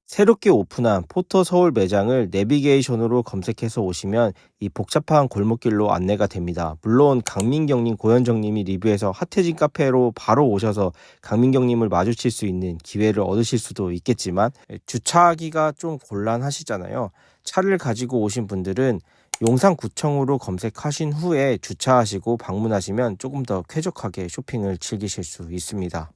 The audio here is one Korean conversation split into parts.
새롭게 오픈한 포터 서울 매장을 내비게이션으로 검색해서 오시면 이 복잡한 골목길로 안내가 됩니다. 물론 강민경님, 고현정님이 리뷰해서 핫해진 카페로 바로 오셔서 강민경님을 마주칠 수 있는 기회를 얻으실 수도 있겠지만 주차하기가 좀 곤란하시잖아요. 차를 가지고 오신 분들은 용산구청으로 검색하신 후에 주차하시고 방문하시면 조금 더 쾌적하게 쇼핑을 즐기실 수 있습니다.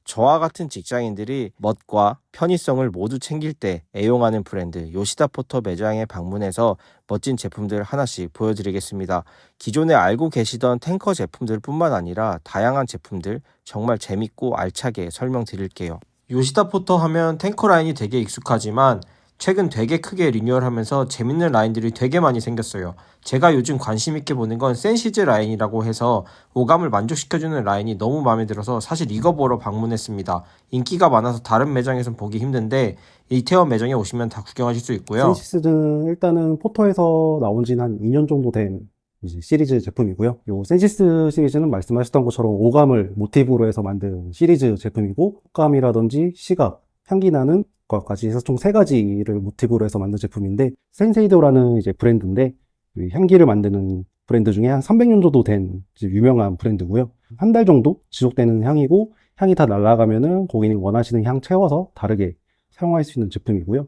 저와 같은 직장인들이 멋과 편의성을 모두 챙길 때 애용하는 브랜드 요시다 포터 매장에 방문해서 멋진 제품들 하나씩 보여드리겠습니다. 기존에 알고 계시던 탱커 제품들 뿐만 아니라 다양한 제품들 정말 재밌고 알차게 설명드릴게요. 요시다 포터 하면 탱커 라인이 되게 익숙하지만 최근 되게 크게 리뉴얼하면서 재밌는 라인들이 되게 많이 생겼어요. 제가 요즘 관심 있게 보는 건 센시즈 라인이라고 해서 오감을 만족시켜주는 라인이 너무 마음에 들어서 사실 이거 보러 방문했습니다. 인기가 많아서 다른 매장에선 보기 힘든데 이태원 매장에 오시면 다 구경하실 수 있고요. 센시스는 일단은 포터에서 나온 지는 한 2년 정도 된 이제 시리즈 제품이고요. 요 센시스 시리즈는 말씀하셨던 것처럼 오감을 모티브로 해서 만든 시리즈 제품이고, 촉감이라든지 시각, 향기 나는 것까지 해서 총 3가지를 모티브로 해서 만든 제품인데, 센세이도라는 이제 브랜드인데, 이 향기를 만드는 브랜드 중에 한 300년 정도 된 유명한 브랜드고요. 한 달 정도 지속되는 향이고, 향이 다 날아가면은 고객님이 원하시는 향 채워서 다르게 사용할 수 있는 제품이고요.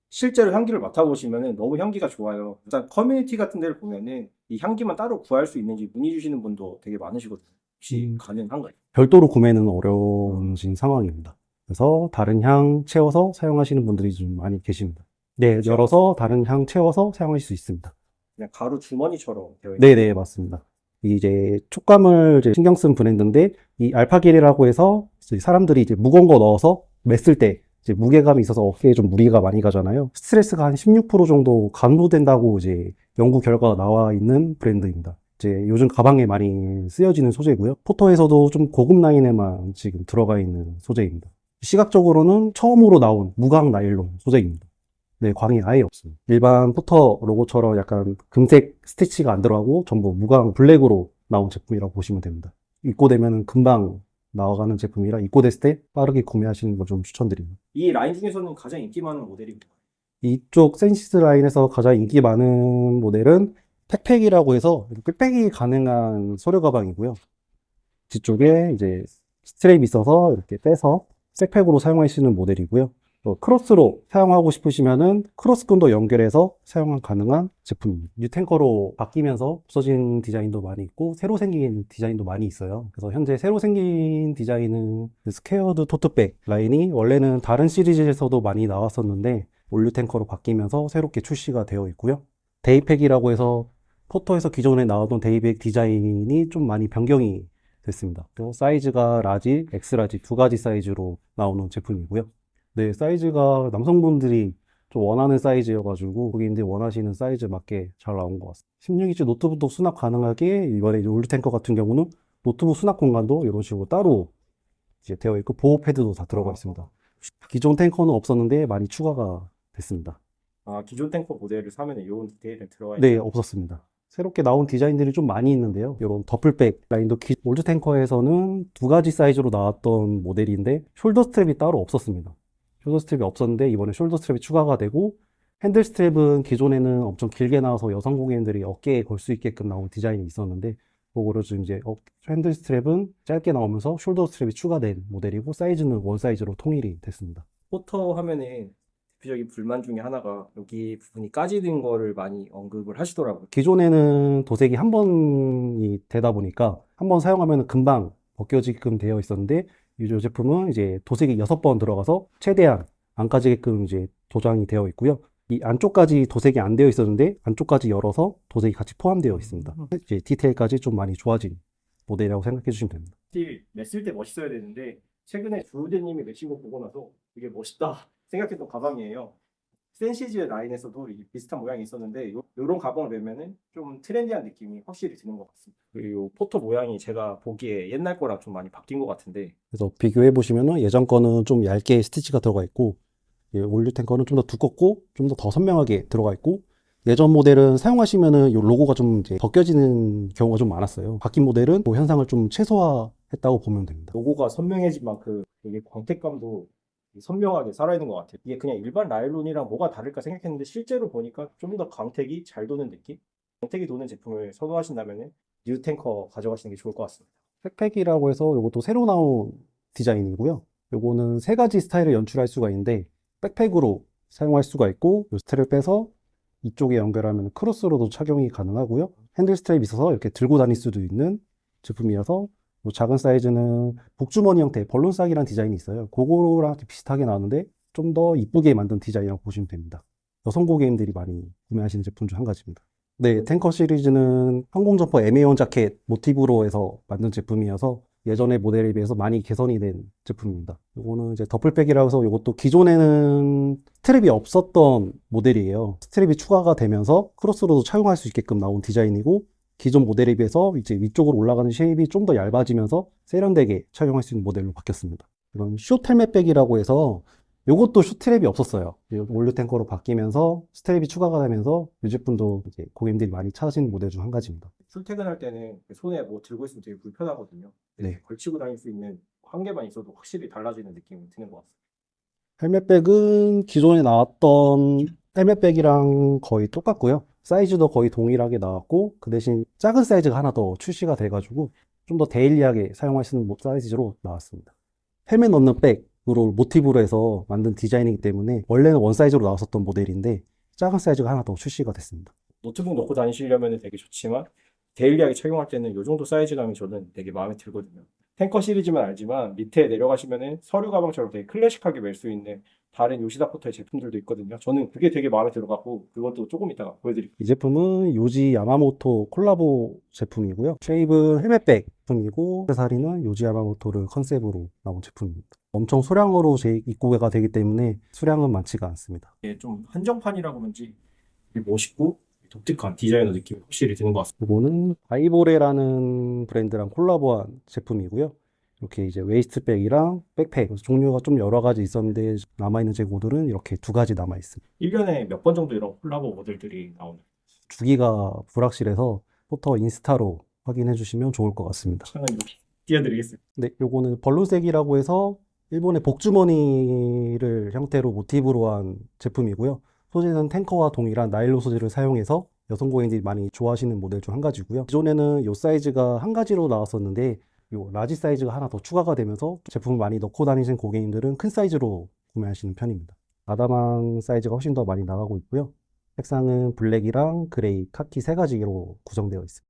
실제로 향기를 맡아보시면 너무 향기가 좋아요. 일단 커뮤니티 같은 데를 보면은 이 향기만 따로 구할 수 있는지 문의 주시는 분도 되게 많으시거든요. 혹시 가능한가요? 별도로 구매는 어려운 상황입니다. 그래서 다른 향 채워서 사용하시는 분들이 좀 많이 계십니다. 네, 열어서 다른 향 채워서 사용할 수 있습니다. 그냥 가루 주머니처럼 되어 있는. 네네, 맞습니다. 이제 촉감을 이제 신경 쓴 브랜드인데, 이 알파길이라고 해서 사람들이 이제 무거운 거 넣어서 맸을 때 이제 무게감이 있어서 어깨에 좀 무리가 많이 가잖아요. 스트레스가 한 16% 정도 감소된다고 이제 연구 결과가 나와 있는 브랜드입니다. 이제 요즘 가방에 많이 쓰여지는 소재고요. 포터에서도 좀 고급 라인에만 지금 들어가 있는 소재입니다. 시각적으로는 처음으로 나온 무광 나일론 소재입니다. 네, 광이 아예 없습니다. 일반 포터 로고처럼 약간 금색 스티치가 안 들어가고 전부 무광 블랙으로 나온 제품이라고 보시면 됩니다. 입고되면 금방 나와가는 제품이라 입고됐을 때 빠르게 구매하시는 걸 좀 추천드립니다. 이 라인 중에서는 가장 인기 많은 모델이 이쪽 센시스 라인에서 가장 인기 많은 모델은 팩팩이라고 해서 백팩이 가능한 소료 가방이고요. 뒤쪽에 이제 스트랩이 있어서 이렇게 빼서 백팩으로 사용하시는 모델이고요. 크로스로 사용하고 싶으시면은 크로스끈도 연결해서 사용 가능한 제품입니다. 뉴탱커로 바뀌면서 없어진 디자인도 많이 있고 새로 생긴 디자인도 많이 있어요. 그래서 현재 새로 생긴 디자인은 스퀘어드 토트백 라인이 원래는 다른 시리즈에서도 많이 나왔었는데 올뉴탱커로 바뀌면서 새롭게 출시가 되어 있고요. 데이팩이라고 해서 포터에서 기존에 나오던 데이백 디자인이 좀 많이 변경이 됐습니다. 사이즈가 라지, 엑스라지 2가지 사이즈로 나오는 제품이고요. 네, 사이즈가 남성분들이 좀 원하는 사이즈여가지고 고객님들이 원하시는 사이즈 맞게 잘 나온 것 같습니다. 16인치 노트북도 수납 가능하게, 이번에 올류탱커 같은 경우는 노트북 수납 공간도 이런 식으로 따로 이제 되어 있고 보호 패드도 다 들어가 있습니다. 기존 탱커는 없었는데 많이 추가가 됐습니다. 아, 기존 탱커 모델을 사면 이런 디테일은 들어가 네, 없었습니다. 새롭게 나온 디자인들이 좀 많이 있는데요. 이런 더플백 라인도 올드 탱커에서는 2가지 사이즈로 나왔던 모델인데 숄더 스트랩이 따로 없었습니다. 숄더 스트랩이 없었는데 이번에 숄더 스트랩이 추가가 되고, 핸들 스트랩은 기존에는 엄청 길게 나와서 여성 고객님들이 어깨에 걸 수 있게끔 나온 디자인이 있었는데, 그거로 좀 이제 핸들 스트랩은 짧게 나오면서 숄더 스트랩이 추가된 모델이고 사이즈는 원 사이즈로 통일이 됐습니다. 포터 하면은 대표적인 불만 중에 하나가 여기 부분이 까지는 거를 많이 언급을 하시더라고요. 기존에는 도색이 한 번이 되다 보니까 한 번 사용하면 금방 벗겨지게끔 되어 있었는데, 이 제품은 이제 도색이 6번 들어가서 최대한 안 까지게끔 이제 도장이 되어 있고요. 이 안쪽까지 도색이 안 되어 있었는데 안쪽까지 열어서 도색이 같이 포함되어 있습니다. 이제 디테일까지 좀 많이 좋아진 모델이라고 생각해 주시면 됩니다. 사실 맸을 때 멋있어야 되는데 최근에 주우재님이 매신 거 보고 나서 되게 멋있다 생각했던 가방이에요. 센시즈 라인에서도 비슷한 모양이 있었는데 요런 가방을 매면은 좀 트렌디한 느낌이 확실히 드는 것 같습니다. 그리고 포터 모양이 제가 보기에 옛날 거랑 좀 많이 바뀐 것 같은데, 그래서 비교해 보시면은 예전 거는 좀 얇게 스티치가 들어가 있고, 올류 탱커는 좀 더 두껍고 좀 더 선명하게 들어가 있고, 예전 모델은 사용하시면은 이 로고가 좀 이제 벗겨지는 경우가 좀 많았어요. 바뀐 모델은 그 현상을 좀 최소화했다고 보면 됩니다. 로고가 선명해진 만큼 이게 광택감도 선명하게 살아있는 것 같아요. 이게 그냥 일반 라일론이랑 뭐가 다를까 생각했는데 실제로 보니까 좀 더 광택이 잘 도는 느낌? 광택이 도는 제품을 선호하신다면 뉴 탱커 가져가시는 게 좋을 것 같습니다. 백팩이라고 해서 이것도 새로 나온 디자인이고요. 요거는 세 가지 스타일을 연출할 수가 있는데 백팩으로 사용할 수가 있고 요 스트랩을 빼서 이쪽에 연결하면 크로스로도 착용이 가능하고요. 핸들 스트랩이 있어서 이렇게 들고 다닐 수도 있는 제품이어서 요 작은 사이즈는 복주머니 형태 벌룬싹이라는 디자인이 있어요. 그거랑 비슷하게 나오는데 좀 더 이쁘게 만든 디자인이라고 보시면 됩니다. 여성 고객님들이 많이 구매하시는 제품 중 한 가지입니다. 네, 탱커 시리즈는 항공점퍼 MA1 자켓 모티브로 해서 만든 제품이어서 예전의 모델에 비해서 많이 개선이 된 제품입니다. 이거는 이제 더플백이라고 해서 이것도 기존에는 스트랩이 없었던 모델이에요. 스트랩이 추가가 되면서 크로스로도 착용할 수 있게끔 나온 디자인이고 기존 모델에 비해서 이제 위쪽으로 올라가는 쉐입이 좀 더 얇아지면서 세련되게 착용할 수 있는 모델로 바뀌었습니다. 이건 숏 헬멧백이라고 해서 요것도 숏트랩이 없었어요. 올류 탱커로 바뀌면서 스트랩이 추가가 되면서 이 제품도 이제 고객님들이 많이 찾으시는 모델 중 한 가지입니다. 출퇴근할 때는 손에 뭐 들고 있으면 되게 불편하거든요. 네. 걸치고 다닐 수 있는 한 개만 있어도 확실히 달라지는 느낌이 드는 것 같습니다. 헬멧백은 기존에 나왔던 헬멧백이랑 거의 똑같고요. 사이즈도 거의 동일하게 나왔고 그 대신 작은 사이즈가 하나 더 출시가 돼가지고 좀 더 데일리하게 사용할 수 있는 사이즈로 나왔습니다. 헬멧 넣는 백으로 모티브로 해서 만든 디자인이기 때문에 원래는 원 사이즈로 나왔었던 모델인데 작은 사이즈가 하나 더 출시가 됐습니다. 노트북 넣고 다니시려면 되게 좋지만 데일리하게 착용할 때는 이 정도 사이즈감이 저는 되게 마음에 들거든요. 탱커 시리즈만 알지만 밑에 내려가시면은 서류 가방처럼 되게 클래식하게 멜 수 있는 다른 요시다 포터의 제품들도 있거든요. 저는 그게 되게 마음에 들어갖고 그것도 조금 이따가 보여드릴게요. 이 제품은 요지 야마모토 콜라보 제품이고요. 쉐입은 헬멧백 제품이고 액세서리는 요지 야마모토를 컨셉으로 나온 제품입니다. 엄청 소량으로 입고가 되기 때문에 수량은 많지가 않습니다. 이게 좀 한정판이라고 그런지 되게 멋있고 독특한 디자이너 느낌이 확실히 드는 것 같습니다. 이거는 바이보레라는 브랜드랑 콜라보한 제품이고요. 이렇게 이제 웨이스트백이랑 백팩 종류가 좀 여러 가지 있었는데 남아있는 재고들은 이렇게 두 가지 남아 있습니다. 1년에 몇 번 정도 이런 콜라보 모델들이 나오나요? 주기가 불확실해서 포터 인스타로 확인해 주시면 좋을 것 같습니다. 창은 이렇게 띄워드리겠습니다. 네, 요거는 벌룬색이라고 해서 일본의 복주머니를 형태로 모티브로 한 제품이고요. 소재는 탱커와 동일한 나일론 소재를 사용해서 여성 고객님들이 많이 좋아하시는 모델 중 한 가지고요. 기존에는 요 사이즈가 한 가지로 나왔었는데 요 라지 사이즈가 하나 더 추가가 되면서 제품을 많이 넣고 다니시는 고객님들은 큰 사이즈로 구매하시는 편입니다. 아담한 사이즈가 훨씬 더 많이 나가고 있고요. 색상은 블랙이랑 그레이, 카키 세 가지로 구성되어 있습니다.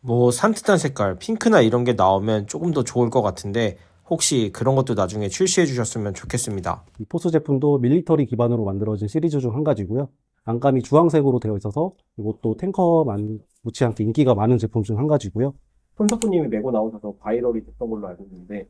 뭐 산뜻한 색깔, 핑크나 이런 게 나오면 조금 더 좋을 것 같은데 혹시 그런 것도 나중에 출시해 주셨으면 좋겠습니다. 이 포스 제품도 밀리터리 기반으로 만들어진 시리즈 중 한 가지고요. 안감이 주황색으로 되어 있어서 이것도 탱커만 못지않게 인기가 많은 제품 중 한 가지고요. 손석구님이 메고 나오셔서 바이럴이 됐던 걸로 알고 있는데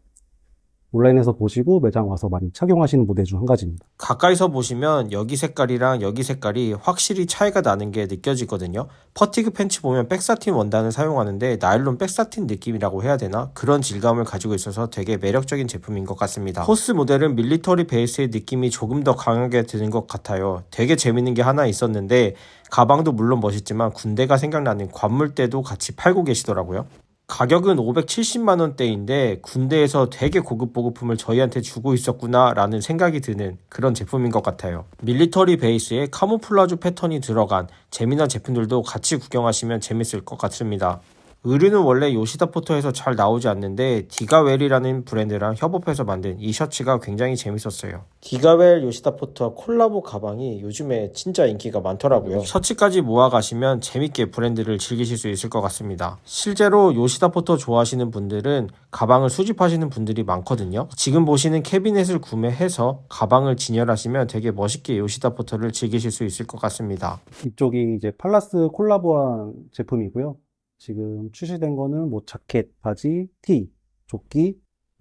온라인에서 보시고 매장 와서 많이 착용하시는 모델 중 한 가지입니다. 가까이서 보시면 여기 색깔이랑 여기 색깔이 확실히 차이가 나는 게 느껴지거든요. 퍼티그 팬츠 보면 백사틴 원단을 사용하는데 나일론 백사틴 느낌이라고 해야 되나? 그런 질감을 가지고 있어서 되게 매력적인 제품인 것 같습니다. 포스 모델은 밀리터리 베이스의 느낌이 조금 더 강하게 드는 것 같아요. 되게 재밌는 게 하나 있었는데 가방도 물론 멋있지만 군대가 생각나는 관물대도 같이 팔고 계시더라고요. 가격은 570만원대인데 군대에서 되게 고급 보급품을 저희한테 주고 있었구나 라는 생각이 드는 그런 제품인 것 같아요. 밀리터리 베이스에 카모플라주 패턴이 들어간 재미난 제품들도 같이 구경하시면 재밌을 것 같습니다. 의류는 원래 요시다 포터에서 잘 나오지 않는데 디가웰이라는 브랜드랑 협업해서 만든 이 셔츠가 굉장히 재밌었어요. 디가웰 요시다 포터 콜라보 가방이 요즘에 진짜 인기가 많더라고요. 셔츠까지 모아가시면 재밌게 브랜드를 즐기실 수 있을 것 같습니다. 실제로 요시다 포터 좋아하시는 분들은 가방을 수집하시는 분들이 많거든요. 지금 보시는 캐비넷을 구매해서 가방을 진열하시면 되게 멋있게 요시다 포터를 즐기실 수 있을 것 같습니다. 이쪽이 이제 팔라스 콜라보한 제품이고요. 지금 출시된 거는 뭐 자켓, 바지, 티, 조끼,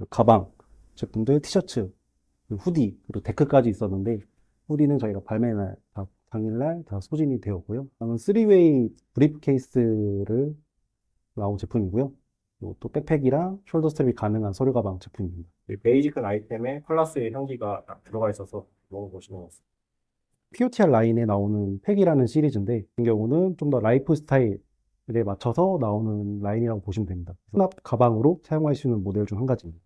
가방 제품들, 티셔츠, 후디, 그리고 데크까지 있었는데 후디는 저희가 발매날 당일날 다 소진이 되었고요. 다음은 3웨이 브리프케이스를 나온 제품이고요. 또 백팩이랑 숄더 스트랩이 가능한 서류 가방 제품입니다. 베이직한 아이템에 플러스의 향기가 들어가 있어서 너무 멋있는 것 같습니다. POTR 라인에 나오는 팩이라는 시리즈인데, 이 경우는 좀 더 라이프 스타일에 맞춰서 나오는 라인이라고 보시면 됩니다. 수납 가방으로 사용할 수 있는 모델 중 한 가지입니다.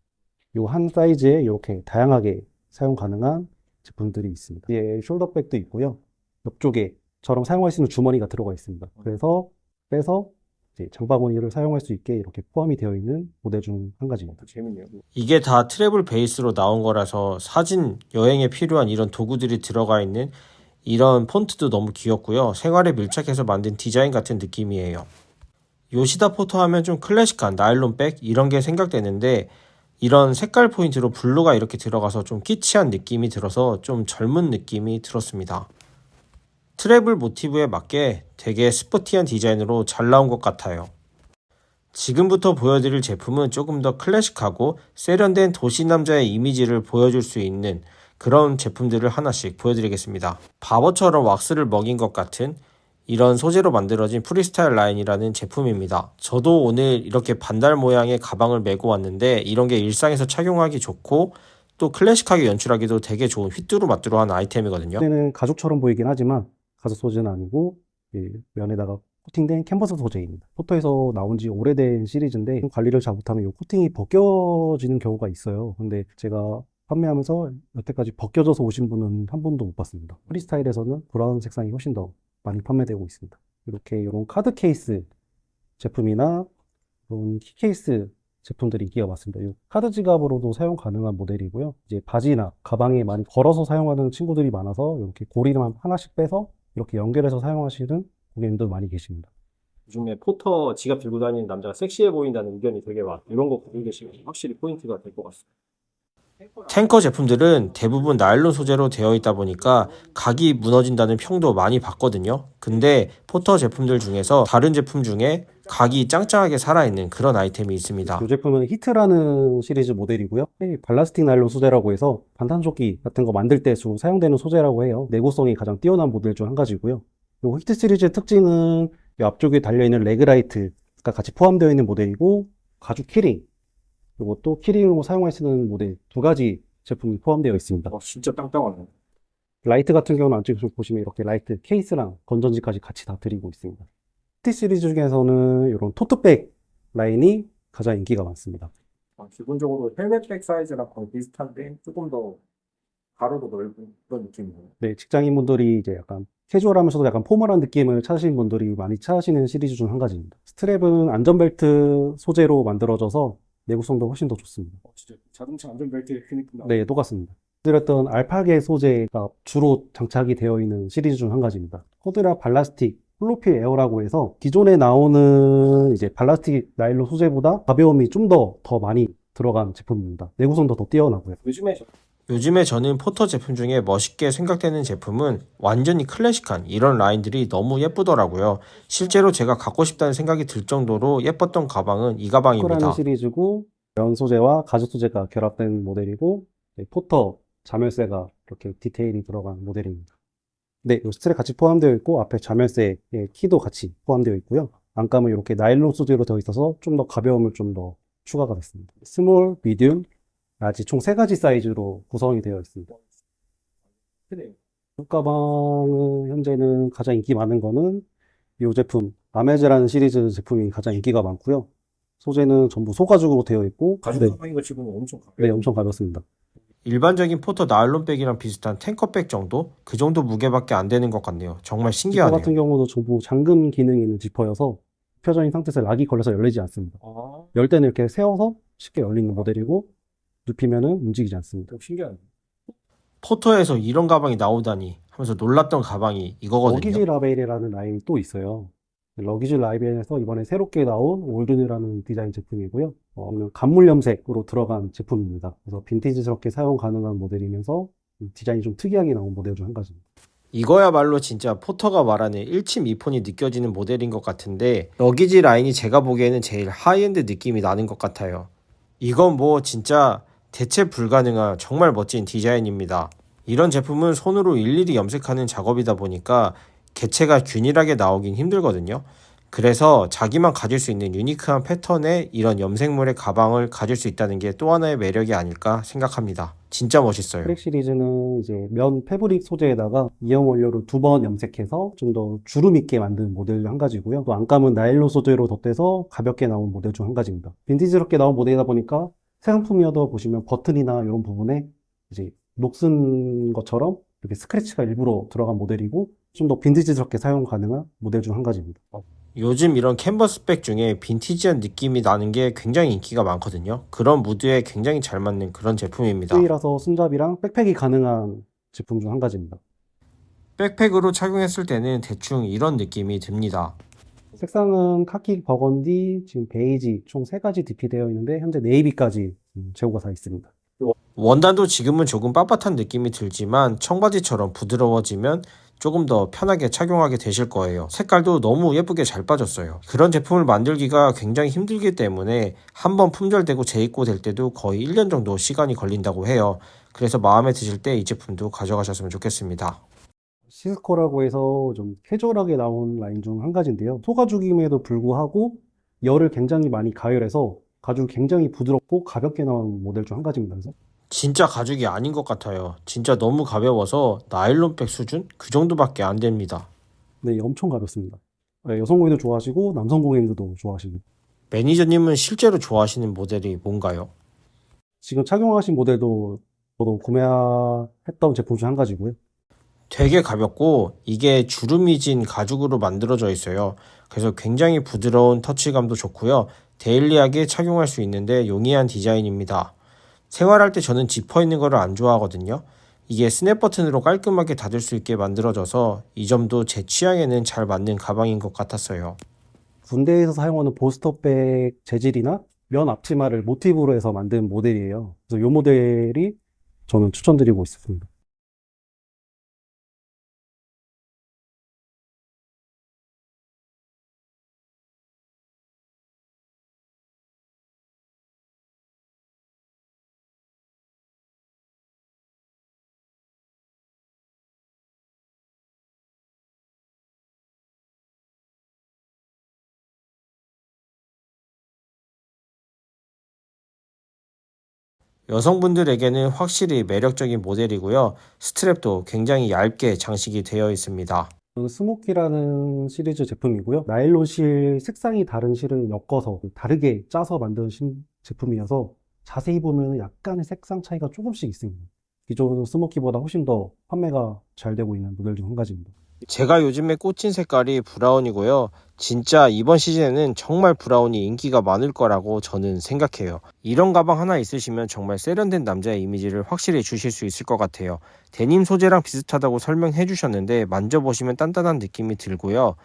이 한 사이즈에 이렇게 다양하게 사용 가능한 제품들이 있습니다. 뒤에 숄더백도 있고요. 옆쪽에처럼 사용할 수 있는 주머니가 들어가 있습니다. 그래서 빼서 이제 장바구니를 사용할 수 있게 이렇게 포함이 되어 있는 모델 중 한 가지입니다. 재밌네요. 이게 다 트래블 베이스로 나온 거라서 사진, 여행에 필요한 이런 도구들이 들어가 있는 이런 폰트도 너무 귀엽고요. 생활에 밀착해서 만든 디자인 같은 느낌이에요. 요시다 포터 하면 좀 클래식한 나일론백 이런 게 생각되는데 이런 색깔 포인트로 블루가 이렇게 들어가서 좀 키치한 느낌이 들어서 좀 젊은 느낌이 들었습니다. 트래블 모티브에 맞게 되게 스포티한 디자인으로 잘 나온 것 같아요. 지금부터 보여드릴 제품은 조금 더 클래식하고 세련된 도시 남자의 이미지를 보여줄 수 있는 그런 제품들을 하나씩 보여드리겠습니다. 바버처럼 왁스를 먹인 것 같은 이런 소재로 만들어진 프리스타일 라인이라는 제품입니다. 저도 오늘 이렇게 반달 모양의 가방을 메고 왔는데 이런 게 일상에서 착용하기 좋고 또 클래식하게 연출하기도 되게 좋은 휘뚜루마뚜루한 아이템이거든요. 얘는 가죽처럼 보이긴 하지만 가죽 소재는 아니고 면에다가 코팅된 캔버스 소재입니다. 포터에서 나온 지 오래된 시리즈인데 관리를 잘못하면 이 코팅이 벗겨지는 경우가 있어요. 근데 제가 판매하면서 여태까지 벗겨져서 오신 분은 한 분도 못 봤습니다. 프리스타일에서는 브라운 색상이 훨씬 더 많이 판매되고 있습니다. 이렇게 이런 카드 케이스 제품이나 이런 키 케이스 제품들이 인기가 많습니다. 이 카드 지갑으로도 사용 가능한 모델이고요. 이제 바지나 가방에 많이 걸어서 사용하는 친구들이 많아서 이렇게 고리만 하나씩 빼서 이렇게 연결해서 사용하시는 고객님들 많이 계십니다. 요즘에 포터 지갑 들고 다니는 남자가 섹시해 보인다는 의견이 되게 많아요. 이런 거 보고 계시면 확실히 포인트가 될 것 같습니다. 탱커 제품들은 대부분 나일론 소재로 되어 있다 보니까 각이 무너진다는 평도 많이 받거든요. 근데 포터 제품들 중에서 다른 제품 중에 각이 짱짱하게 살아있는 그런 아이템이 있습니다. 이 제품은 히트라는 시리즈 모델이고요. 발라스틱 나일론 소재라고 해서 반탄조끼 같은 거 만들 때 주로 사용되는 소재라고 해요. 내구성이 가장 뛰어난 모델 중 한 가지고요. 이 히트 시리즈의 특징은 이 앞쪽에 달려있는 레그라이트가 같이 포함되어 있는 모델이고 가죽 키링, 그리고 또 키링으로 사용할 수 있는 모델 두 가지 제품이 포함되어 있습니다. 진짜 땅땅하네. 라이트 같은 경우는 안쪽에서 보시면 이렇게 라이트 케이스랑 건전지까지 같이 다 드리고 있습니다. 히트 시리즈 중에서는 이런 토트백 라인이 가장 인기가 많습니다. 기본적으로 헬멧백 사이즈랑 거의 비슷한데 조금 더 가로도 넓은 그런 느낌이에요. 네, 직장인분들이 이제 약간 캐주얼하면서도 약간 포멀한 느낌을 찾으시는 분들이 많이 찾으시는 시리즈 중 한 가지입니다. 스트랩은 안전벨트 소재로 만들어져서 내구성도 훨씬 더 좋습니다. 진짜 자동차 안전벨트에 그 느낌 나요. 네, 똑같습니다. 드렸던 알파계 소재가 주로 장착이 되어 있는 시리즈 중 한 가지입니다. 코드라 발라스틱 플로필 에어라고 해서 기존에 나오는 이제 발라스틱 나일론 소재보다 가벼움이 좀 더 많이 들어간 제품입니다. 내구성도 더 뛰어나고요. 요즘에 저는 포터 제품 중에 멋있게 생각되는 제품은 완전히 클래식한 이런 라인들이 너무 예쁘더라고요. 실제로 제가 갖고 싶다는 생각이 들 정도로 예뻤던 가방은 이 가방입니다. 라는 시리즈고 면 소재와 가죽 소재가 결합된 모델이고 포터 자멸쇠가 이렇게 디테일이 들어간 모델입니다. 네, 이 스트랩 같이 포함되어 있고 앞에 자멸쇠의 키도 같이 포함되어 있고요. 안감은 이렇게 나일론 소재로 되어 있어서 좀 더 가벼움을 좀 더 추가가 됐습니다. 스몰, 미디움, 라지 총 3가지 사이즈로 구성이 되어 있습니다. 가방은 현재는 가장 인기 많은 거는 이 제품 아메즈라는 시리즈 제품이 가장 인기가 많고요. 소재는 전부 소가죽으로 되어 있고 가죽 가방인 거 치고는 엄청 가벼워요. 네, 엄청 가볍습니다. 일반적인 포터 나일론백이랑 비슷한 탱커백 정도? 그 정도 무게밖에 안 되는 것 같네요. 정말 지퍼 신기하네요. 같은 경우도 전부 잠금 기능이 있는 지퍼여서 펴져 있는 상태에서 락이 걸려서 열리지 않습니다. 열 때는 이렇게 세워서 쉽게 열리는 모델이고 눕히면은 움직이지 않습니다. 신기하네. 포터에서 이런 가방이 나오다니 하면서 놀랐던 가방이 이거거든요. 러기지 라벨이라는 라인이 또 있어요. 러기지 라벨에서 이번에 새롭게 나온 올든이라는 디자인 제품이고요. 감물 염색으로 들어간 제품입니다. 그래서 빈티지스럽게 사용 가능한 모델이면서 디자인이 좀 특이하게 나온 모델 중 한 가지입니다. 이거야말로 진짜 포터가 말하는 일침 이폰이 느껴지는 모델인 것 같은데 러기지 라인이 제가 보기에는 제일 하이엔드 느낌이 나는 것 같아요. 이건 뭐 진짜 대체 불가능한 정말 멋진 디자인입니다. 이런 제품은 손으로 일일이 염색하는 작업이다 보니까 개체가 균일하게 나오긴 힘들거든요. 그래서 자기만 가질 수 있는 유니크한 패턴의 이런 염색물의 가방을 가질 수 있다는 게 또 하나의 매력이 아닐까 생각합니다. 진짜 멋있어요. 트랙 시리즈는 이제 면 패브릭 소재에다가 이형 원료로 2번 염색해서 좀 더 주름 있게 만든 모델 중 한 가지고요. 또 안감은 나일론 소재로 덧대서 가볍게 나온 모델 중 한 가지입니다. 빈티지스럽게 나온 모델이다 보니까 새 상품이어도 보시면 버튼이나 이런 부분에 이제 녹슨 것처럼 이렇게 스크래치가 일부러 들어간 모델이고 좀 더 빈티지스럽게 사용 가능한 모델 중 한 가지입니다. 요즘 이런 캔버스백 중에 빈티지한 느낌이 나는 게 굉장히 인기가 많거든요. 그런 무드에 굉장히 잘 맞는 그런 제품입니다. 수이라서 손잡이랑 백팩이 가능한 제품 중 한 가지입니다. 백팩으로 착용했을 때는 대충 이런 느낌이 듭니다. 색상은 카키, 버건디, 지금 베이지 총 3가지 DP 되어 있는데 현재 네이비까지 재고가 다 있습니다. 원단도 지금은 조금 빳빳한 느낌이 들지만 청바지처럼 부드러워지면 조금 더 편하게 착용하게 되실 거예요. 색깔도 너무 예쁘게 잘 빠졌어요. 그런 제품을 만들기가 굉장히 힘들기 때문에 한번 품절되고 재입고 될 때도 거의 1년 정도 시간이 걸린다고 해요. 그래서 마음에 드실 때 이 제품도 가져가셨으면 좋겠습니다. 시스코라고 해서 좀 캐주얼하게 나온 라인 중 한 가지인데요. 소가죽임에도 불구하고 열을 굉장히 많이 가열해서 가죽이 굉장히 부드럽고 가볍게 나온 모델 중 한 가지입니다. 그래서 진짜 가죽이 아닌 것 같아요. 진짜 너무 가벼워서 나일론백 수준? 그 정도밖에 안 됩니다. 네, 엄청 가볍습니다. 네, 여성 고객도 좋아하시고 남성 고객들도 좋아하시고 매니저님은 실제로 좋아하시는 모델이 뭔가요? 지금 착용하신 모델도 저도 구매했던 제품 중 한 가지고요. 되게 가볍고 이게 주름이 진 가죽으로 만들어져 있어요. 그래서 굉장히 부드러운 터치감도 좋고요. 데일리하게 착용할 수 있는데 용이한 디자인입니다. 생활할 때 저는 지퍼 있는 거를 안 좋아하거든요. 이게 스냅 버튼으로 깔끔하게 닫을 수 있게 만들어져서 이 점도 제 취향에는 잘 맞는 가방인 것 같았어요. 군대에서 사용하는 보스터백 재질이나 면 앞치마를 모티브로 해서 만든 모델이에요. 그래서 이 모델이 저는 추천드리고 있습니다. 여성분들에게는 확실히 매력적인 모델이고요. 스트랩도 굉장히 얇게 장식이 되어 있습니다. 이건 스모키라는 시리즈 제품이고요. 나일론 실 색상이 다른 실을 엮어서 다르게 짜서 만든 제품이어서 자세히 보면 약간의 색상 차이가 조금씩 있습니다. 기존 스모키보다 훨씬 더 판매가 잘 되고 있는 모델 중 한 가지입니다. 제가 요즘에 꽂힌 색깔이 브라운이고요. 진짜 이번 시즌에는 정말 브라운이 인기가 많을 거라고 저는 생각해요. 이런 가방 하나 있으시면 정말 세련된 남자의 이미지를 확실히 주실 수 있을 것 같아요. 데님 소재랑 비슷하다고 설명해 주셨는데 만져보시면 단단한 느낌이 들고요.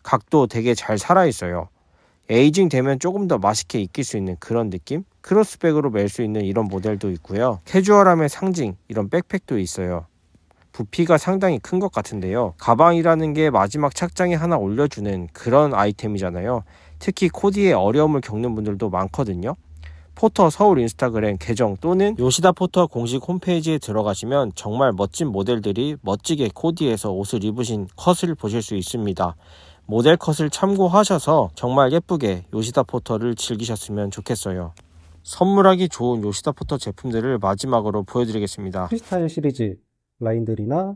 각도 되게 잘 살아있어요. 에이징 되면 조금 더 맛있게 입힐 수 있는 그런 느낌? 크로스백으로 멜 수 있는 이런 모델도 있고요. 캐주얼함의 상징, 이런 백팩도 있어요. 부피가 상당히 큰 것 같은데요. 가방이라는 게 마지막 착장에 하나 올려주는 그런 아이템이잖아요. 특히 코디에 어려움을 겪는 분들도 많거든요. 포터 서울 인스타그램 계정 또는 요시다 포터 공식 홈페이지에 들어가시면 정말 멋진 모델들이 멋지게 코디해서 옷을 입으신 컷을 보실 수 있습니다. 모델 컷을 참고하셔서 정말 예쁘게 요시다 포터를 즐기셨으면 좋겠어요. 선물하기 좋은 요시다 포터 제품들을 마지막으로 보여드리겠습니다. 프리스타일 시리즈 라인들이나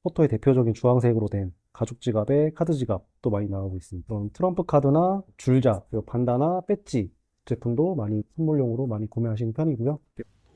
포토의 대표적인 주황색으로 된 가죽 지갑에 카드 지갑도 많이 나오고 있습니다. 그런 트럼프 카드나 줄자, 그리고 반다나, 배지 제품도 많이 선물용으로 많이 구매하시는 편이고요.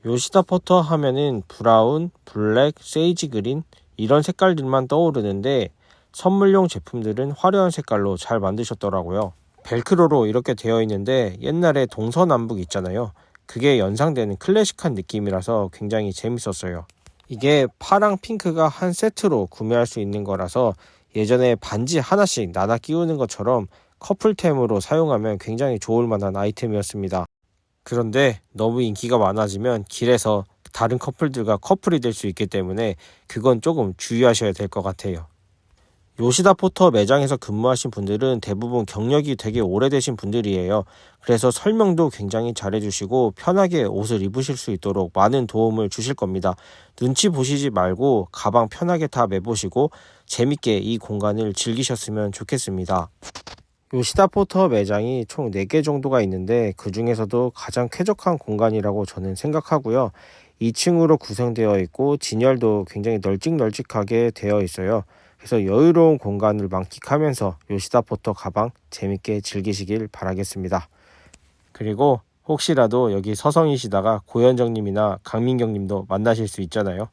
요시다 포터 하면은 브라운, 블랙, 세이지 그린 이런 색깔들만 떠오르는데 선물용 제품들은 화려한 색깔로 잘 만드셨더라고요. 벨크로로 이렇게 되어 있는데 옛날에 동서남북 있잖아요. 그게 연상되는 클래식한 느낌이라서 굉장히 재밌었어요. 이게 파랑 핑크가 한 세트로 구매할 수 있는 거라서 예전에 반지 하나씩 나눠 끼우는 것처럼 커플템으로 사용하면 굉장히 좋을 만한 아이템이었습니다. 그런데 너무 인기가 많아지면 길에서 다른 커플들과 커플이 될 수 있기 때문에 그건 조금 주의하셔야 될 것 같아요. 요시다 포터 매장에서 근무하신 분들은 대부분 경력이 되게 오래되신 분들이에요. 그래서 설명도 굉장히 잘해주시고 편하게 옷을 입으실 수 있도록 많은 도움을 주실 겁니다. 눈치 보시지 말고 가방 편하게 다 매보시고 재밌게 이 공간을 즐기셨으면 좋겠습니다. 요시다 포터 매장이 총 4개 정도가 있는데 그 중에서도 가장 쾌적한 공간이라고 저는 생각하고요. 2층으로 구성되어 있고 진열도 굉장히 널찍널찍하게 되어 있어요. 그래서 여유로운 공간을 만끽하면서 요시다 포터 가방 재밌게 즐기시길 바라겠습니다. 그리고 혹시라도 여기 서성이시다가 고현정님이나 강민경님도 만나실 수 있잖아요.